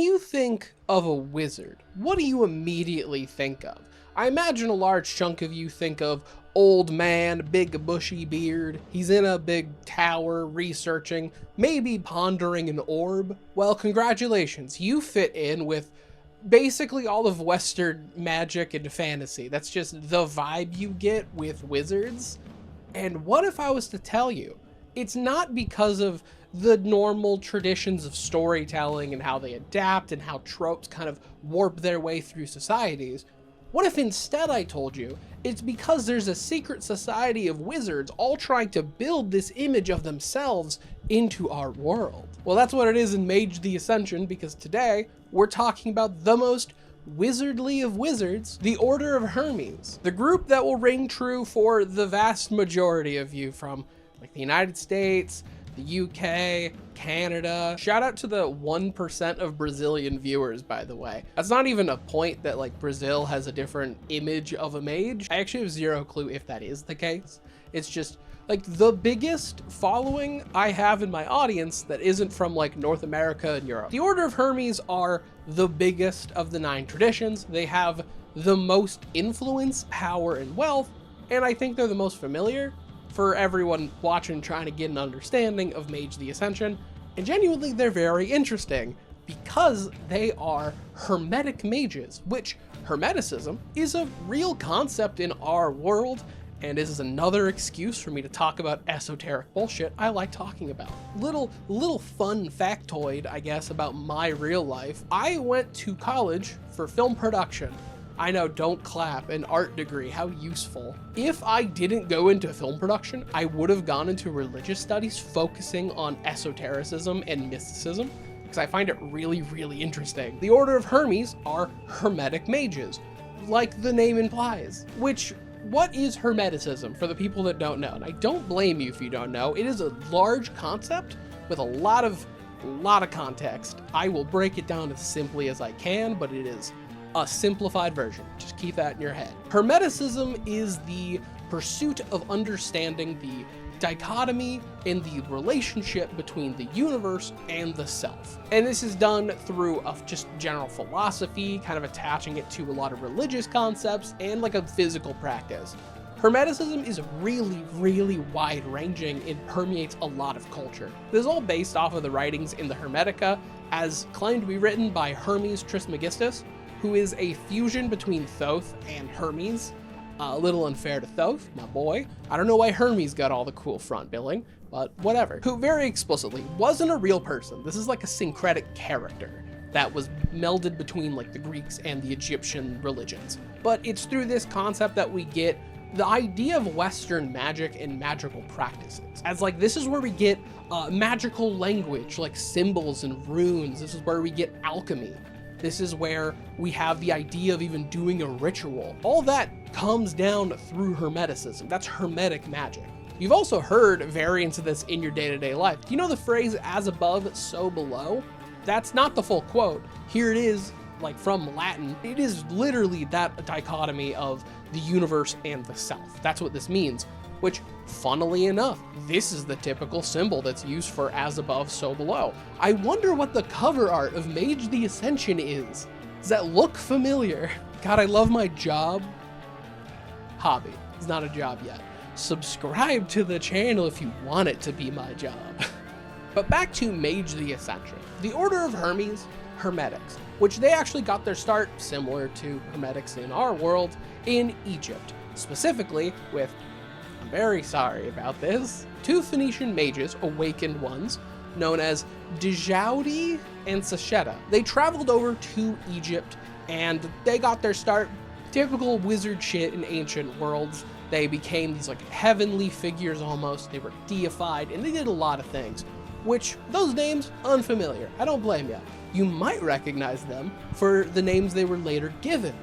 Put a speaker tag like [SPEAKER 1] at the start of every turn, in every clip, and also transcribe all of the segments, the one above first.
[SPEAKER 1] When you think of a wizard, what do you immediately think of? I imagine a large chunk of you think of old man, big bushy beard. He's in a big tower researching, maybe pondering an orb. Well, congratulations, you fit in with basically all of Western magic and fantasy. That's just the vibe you get with wizards. And what if I was to tell you, it's not because of the normal traditions of storytelling and how they adapt and how tropes kind of warp their way through societies. What if instead I told you it's because there's a secret society of wizards all trying to build this image of themselves into our world? Well, that's what it is in Mage the Ascension, because today we're talking about the most wizardly of wizards, the Order of Hermes, the group that will ring true for the vast majority of you from like the United States, the UK, Canada. Shout out to the 1% of Brazilian viewers, by the way. That's not even a point that like Brazil has a different image of a mage. I actually have zero clue if that is the case. It's just like the biggest following I have in my audience that isn't from like North America and Europe. The Order of Hermes are the biggest of the 9 traditions. They have the most influence, power, and wealth, and I think they're the most familiar for everyone watching trying to get an understanding of Mage the Ascension. And genuinely, they're very interesting because they are hermetic mages, which hermeticism is a real concept in our world, and this is another excuse for me to talk about esoteric bullshit I like talking about. Little fun factoid, I guess, about my real life. I went to college for film production. I know, don't clap, an art degree, how useful. If I didn't go into film production, I would have gone into religious studies focusing on esotericism and mysticism, because I find it really, really interesting. The Order of Hermes are hermetic mages, like the name implies. Which, what is hermeticism for the people that don't know? And I don't blame you if you don't know. It is a large concept with a lot of context. I will break it down as simply as I can, but it is a simplified version. Just keep that in your head. Hermeticism is the pursuit of understanding the dichotomy in the relationship between the universe and the self. And this is done through a just general philosophy, kind of attaching it to a lot of religious concepts and like a physical practice. Hermeticism is really, really wide-ranging and permeates a lot of culture. This is all based off of the writings in the Hermetica, as claimed to be written by Hermes Trismegistus, who is a fusion between Thoth and Hermes. A little unfair to Thoth, my boy. I don't know why Hermes got all the cool front billing, but whatever. Who very explicitly wasn't a real person. This is like a syncretic character that was melded between like the Greeks and the Egyptian religions. But it's through this concept that we get the idea of Western magic and magical practices. As like, this is where we get magical language, like symbols and runes. This is where we get alchemy. This is where we have the idea of even doing a ritual. All that comes down through hermeticism. That's hermetic magic. You've also heard variants of this in your day-to-day life. Do you know the phrase, as above, so below? That's not the full quote. Here it is, like from Latin. It is literally that dichotomy of the universe and the self. That's what this means, which, funnily enough, this is the typical symbol that's used for as above, so below. I wonder what the cover art of Mage the Ascension is. Does that look familiar? God, I love my job. Hobby. It's not a job yet. Subscribe to the channel if you want it to be my job. But back to Mage the Ascension. The Order of Hermes, Hermetics, which they actually got their start, similar to Hermetics in our world, in Egypt. Specifically with, I'm very sorry about this, 2 Phoenician mages, awakened ones, known as Djouadi and Sasheta. They traveled over to Egypt and they got their start. Typical wizard shit in ancient worlds. They became these like heavenly figures almost. They were deified and they did a lot of things, which those names, unfamiliar. I don't blame you. You might recognize them for the names they were later given,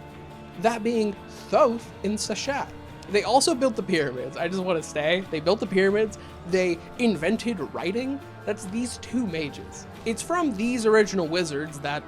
[SPEAKER 1] that being Thoth and Sashat. They also built the pyramids. I just want to say, they built the pyramids, they invented writing. That's these 2 mages. It's from these original wizards that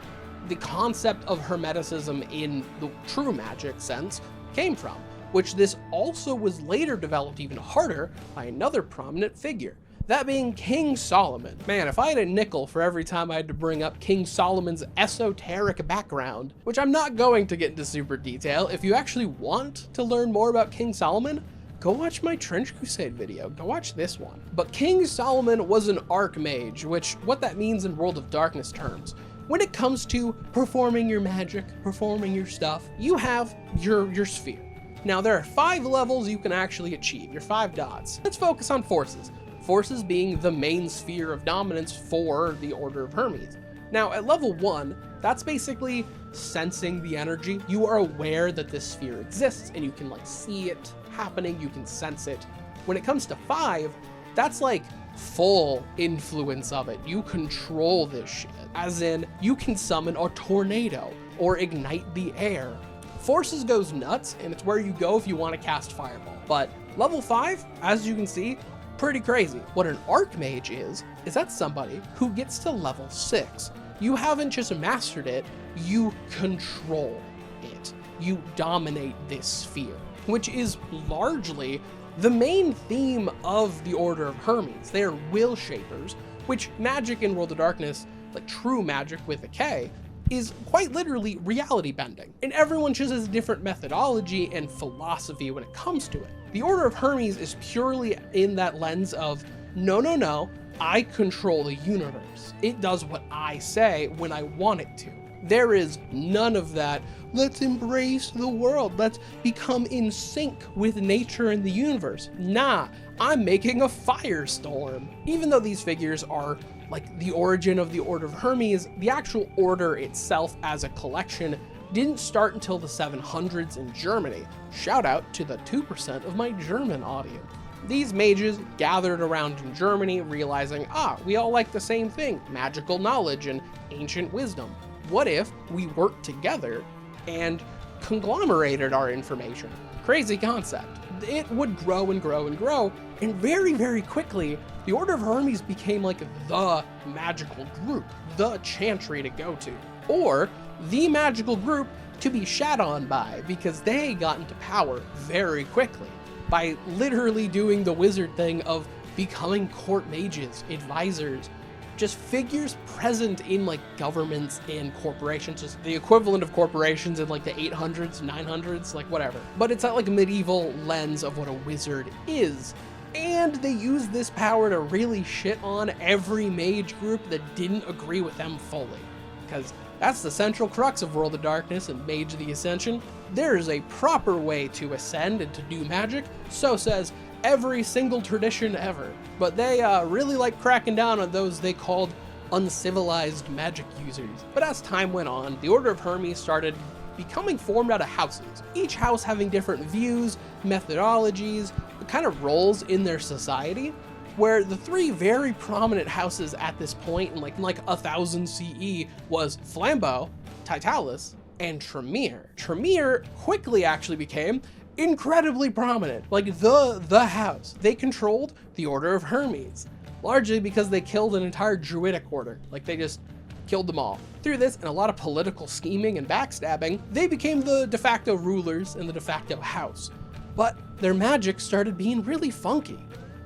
[SPEAKER 1] the concept of hermeticism in the true magic sense came from, which this also was later developed even harder by another prominent figure, that being King Solomon. Man, if I had a nickel for every time I had to bring up King Solomon's esoteric background, which I'm not going to get into super detail. If you actually want to learn more about King Solomon, go watch my Trench Crusade video. Go watch this one. But King Solomon was an archmage, which what that means in World of Darkness terms. When it comes to performing your magic, performing your stuff, you have your sphere. Now, there are 5 levels you can actually achieve, your 5 dots. Let's focus on forces. Forces being the main sphere of dominance for the Order of Hermes. Now, at level 1, that's basically sensing the energy. You are aware that this sphere exists and you can like see it happening, you can sense it. When it comes to 5, that's like full influence of it. You control this shit. As in, you can summon a tornado or ignite the air. Forces goes nuts, and it's where you go if you want to cast Fireball. But level 5, as you can see, pretty crazy. What an Archmage is that somebody who gets to level 6. You haven't just mastered it, you control it. You dominate this sphere, which is largely the main theme of the Order of Hermes. They are will shapers, which magic in World of Darkness, like true magic with a K, is quite literally reality bending. And everyone chooses a different methodology and philosophy when it comes to it. The Order of Hermes is purely in that lens of, no, I control the universe. It does what I say when I want it to. There is none of that, let's embrace the world, let's become in sync with nature and the universe. Nah, I'm making a firestorm. Even though these figures are like the origin of the Order of Hermes, the actual order itself as a collection didn't start until the 700s in Germany. Shout out to the 2% of my German audience. These mages gathered around in Germany, realizing, we all like the same thing, magical knowledge and ancient wisdom. What if we worked together and conglomerated our information? Crazy concept. It would grow and grow and grow, and very, very quickly, the Order of Hermes became like the magical group, the chantry to go to, or the magical group to be shat on by, because they got into power very quickly by literally doing the wizard thing of becoming court mages, advisors, just figures present in like governments and corporations, just the equivalent of corporations in like the 800s, 900s, like whatever. But it's not like a medieval lens of what a wizard is. And they use this power to really shit on every mage group that didn't agree with them fully. Because that's the central crux of World of Darkness and Mage the Ascension. There is a proper way to ascend and to do magic, so says every single tradition ever. But they really like cracking down on those they called uncivilized magic users. But as time went on, the Order of Hermes started becoming formed out of houses, each house having different views, methodologies, kind of roles in their society, where the 3 very prominent houses at this point in like 1000 CE was Flambeau, Titalis, and Tremere. Tremere quickly actually became incredibly prominent, like the house. They controlled the Order of Hermes, largely because they killed an entire druidic order. Like they just killed them all. Through this and a lot of political scheming and backstabbing, they became the de facto rulers in the de facto house. But their magic started being really funky.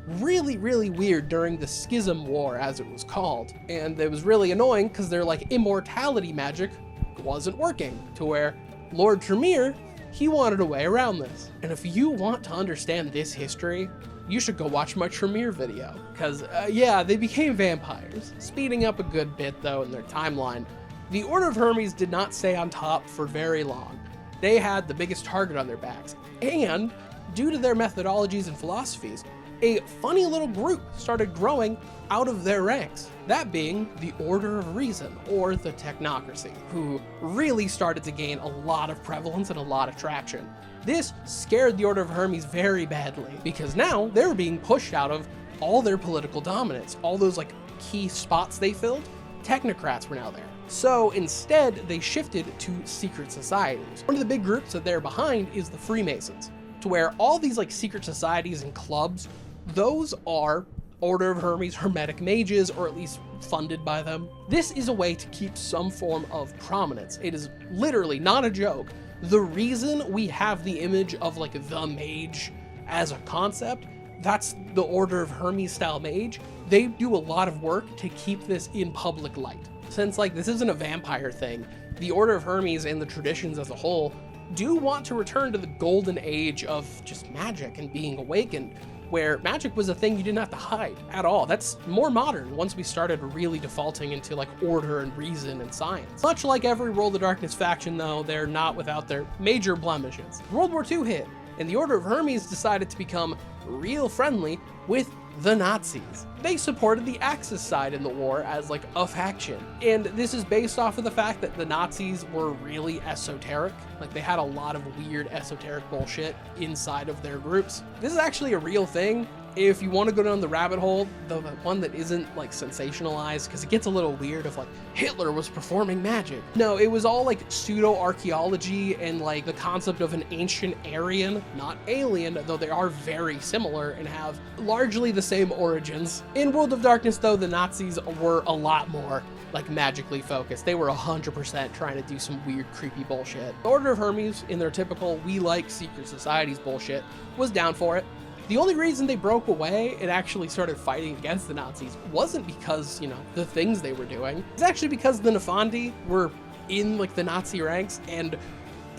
[SPEAKER 1] Really, really weird during the Schism War, as it was called. And it was really annoying because their like immortality magic wasn't working, to where Lord Tremere, he wanted a way around this. And if you want to understand this history, you should go watch my Tremere video. Because, they became vampires. Speeding up a good bit, though, in their timeline. The Order of Hermes did not stay on top for very long. They had the biggest target on their backs. And, due to their methodologies and philosophies, a funny little group started growing out of their ranks. That being the Order of Reason, or the Technocracy, who really started to gain a lot of prevalence and a lot of traction. This scared the Order of Hermes very badly, because now they were being pushed out of all their political dominance. All those like key spots they filled, technocrats were now there. So instead, they shifted to secret societies. One of the big groups that they're behind is the Freemasons, to where all these like secret societies and clubs, those are Order of Hermes hermetic mages, or at least funded by them. This is a way to keep some form of prominence. It is literally not a joke. The reason we have the image of like the mage as a concept that's the Order of Hermes style mage, they do a lot of work to keep this in public light. Since like this isn't a vampire thing, the Order of Hermes and the traditions as a whole do want to return to the golden age of just magic and being awakened, where magic was a thing you didn't have to hide at all. That's more modern once we started really defaulting into like order and reason and science. Much like every World of Darkness faction though, they're not without their major blemishes. World War II hit, and the Order of Hermes decided to become real friendly with the Nazis. They supported the Axis side in the war as like a faction. And this is based off of the fact that the Nazis were really esoteric. Like they had a lot of weird esoteric bullshit inside of their groups. This is actually a real thing. If you want to go down the rabbit hole, the one that isn't like sensationalized, because it gets a little weird of like Hitler was performing magic. No, it was all like pseudo archaeology and like the concept of an ancient Aryan, not alien, though they are very similar and have largely the same origins. In World of Darkness though, the Nazis were a lot more like magically focused. They were 100% trying to do some weird, creepy bullshit. The Order of Hermes, in their typical we like secret societies bullshit, was down for it. The only reason they broke away and actually started fighting against the Nazis wasn't because, you know, the things they were doing. It's actually because the Nefandi were in like the Nazi ranks, and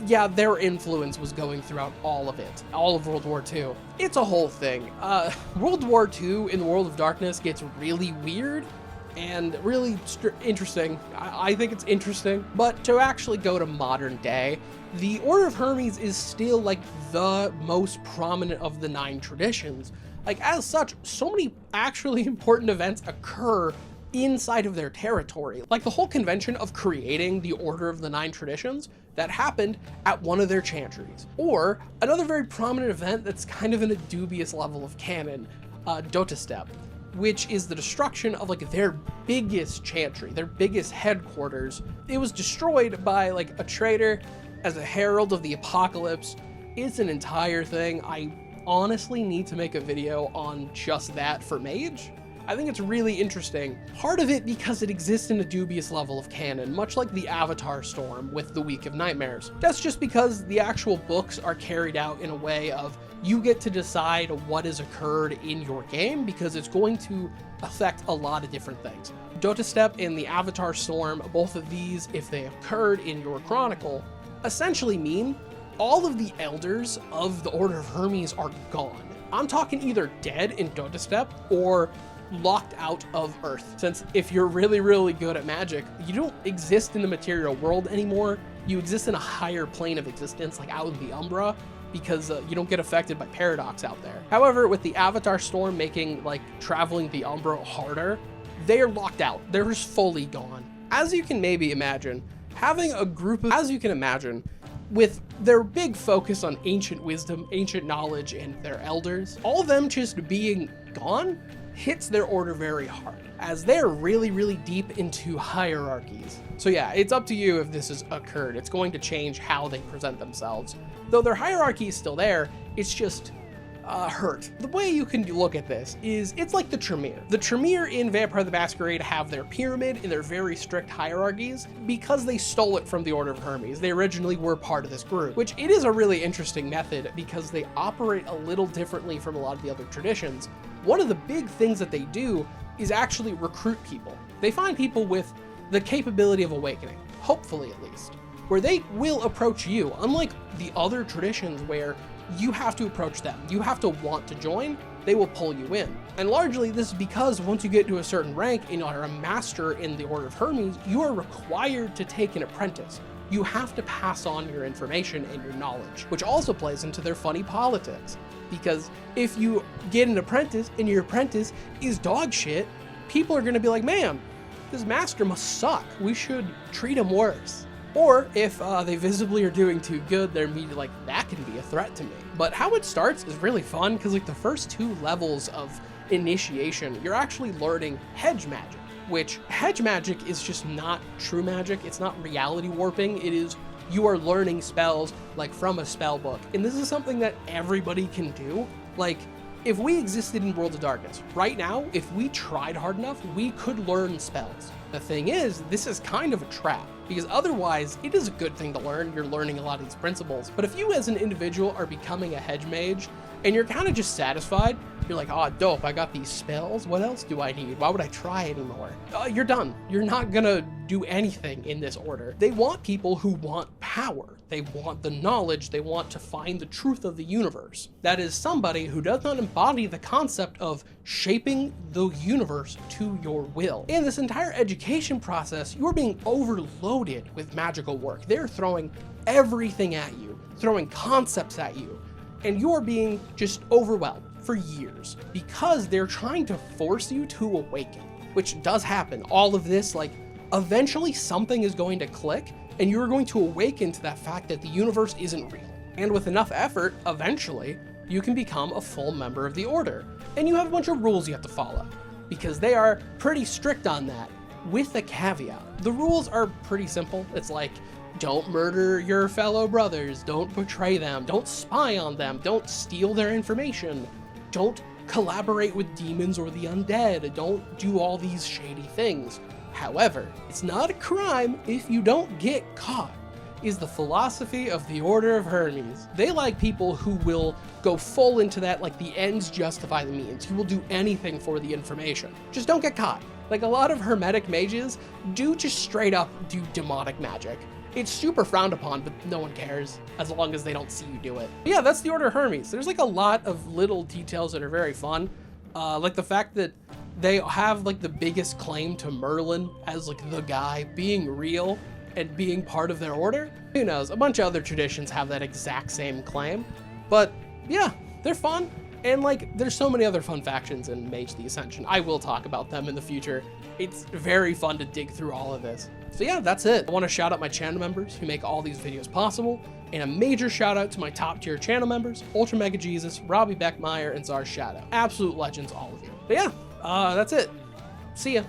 [SPEAKER 1] yeah, their influence was going throughout all of it, all of World War II. It's a whole thing. World War II in the World of Darkness gets really weird and really interesting. I think it's interesting, but to actually go to modern day, the Order of Hermes is still like the most prominent of the 9 traditions. Like as such, so many actually important events occur inside of their territory. Like the whole convention of creating the Order of the 9 traditions that happened at one of their chantries. Or another very prominent event that's kind of in a dubious level of canon, Dotastep, which is the destruction of like their biggest chantry, their biggest headquarters. It was destroyed by like a traitor as a herald of the apocalypse. It's an entire thing. I honestly need to make a video on just that for Mage. I think it's really interesting. Part of it because it exists in a dubious level of canon, much like the Avatar Storm with the Week of Nightmares. That's just because the actual books are carried out in a way of you get to decide what has occurred in your game because it's going to affect a lot of different things. Dotastep and the Avatar Storm, both of these, if they occurred in your chronicle, essentially mean all of the elders of the Order of Hermes are gone. I'm talking either dead in Dotastep or locked out of Earth. Since if you're really, really good at magic, you don't exist in the material world anymore. You exist in a higher plane of existence, like out in the Umbra, because you don't get affected by paradox out there. However, with the Avatar Storm making like traveling the Umbra harder, they are locked out. They're just fully gone. As you can maybe imagine, having a group of, with their big focus on ancient wisdom, ancient knowledge, and their elders, all of them just being gone hits their order very hard, as they're really, really deep into hierarchies. So yeah, it's up to you if this has occurred. It's going to change how they present themselves. Though their hierarchy is still there, it's just hurt. The way you can look at this is it's like the Tremere. The Tremere in Vampire the Masquerade have their pyramid and their very strict hierarchies because they stole it from the Order of Hermes. They originally were part of this group, which it is a really interesting method because they operate a little differently from a lot of the other traditions. One of the big things that they do is actually recruit people. They find people with the capability of awakening, hopefully at least, where they will approach you, unlike the other traditions where you have to approach them. You have to want to join, they will pull you in. And largely this is because once you get to a certain rank and are a master in the Order of Hermes, you are required to take an apprentice. You have to pass on your information and your knowledge, which also plays into their funny politics. Because if you get an apprentice and your apprentice is dog shit, people are gonna be like, man, this master must suck. We should treat him worse. Or if they visibly are doing too good, they're immediately like, that can be a threat to me. But how it starts is really fun because like the first 2 levels of initiation, you're actually learning hedge magic, which hedge magic is just not true magic. It's not reality warping. It is you are learning spells like from a spell book. And this is something that everybody can do. Like if we existed in World of Darkness right now, if we tried hard enough, we could learn spells. The thing is, this is kind of a trap because otherwise it is a good thing to learn. You're learning a lot of these principles. But if you as an individual are becoming a hedge mage and you're kind of just satisfied, You're like, oh, dope, I got these spells. What else do I need? Why would I try anymore? You're done. You're not gonna do anything in this order. They want people who want power. They want the knowledge. They want to find the truth of the universe. That is somebody who does not embody the concept of shaping the universe to your will. In this entire education process, you're being overloaded with magical work. They're throwing everything at you, throwing concepts at you, and you're being just overwhelmed for years because they're trying to force you to awaken, which does happen. All of this, like, eventually something is going to click and you're going to awaken to that fact that the universe isn't real. And with enough effort, eventually you can become a full member of the order. And you have a bunch of rules you have to follow because they are pretty strict on that, with a caveat. The rules are pretty simple. It's like, don't murder your fellow brothers, don't betray them, don't spy on them, don't steal their information, don't collaborate with demons or the undead, don't do all these shady things. However, it's not a crime if you don't get caught, is the philosophy of the Order of Hermes. They like people who will go full into that, like the ends justify the means. You will do anything for the information. Just don't get caught. Like a lot of hermetic mages do just straight up do demonic magic. It's super frowned upon, but no one cares as long as they don't see you do it. But yeah, that's the Order of Hermes. There's like a lot of little details that are very fun. Like the fact that they have like the biggest claim to Merlin as like the guy being real and being part of their order. Who knows? A bunch of other traditions have that exact same claim. But yeah, they're fun. And like, there's so many other fun factions in Mage the Ascension. I will talk about them in the future. It's very fun to dig through all of this. So yeah, that's it. I want to shout out my channel members who make all these videos possible. And a major shout out to my top tier channel members, Ultra Mega Jesus, Robbie Beckmeyer, and Czar Shadow. Absolute legends, all of you. But yeah, that's it. See ya.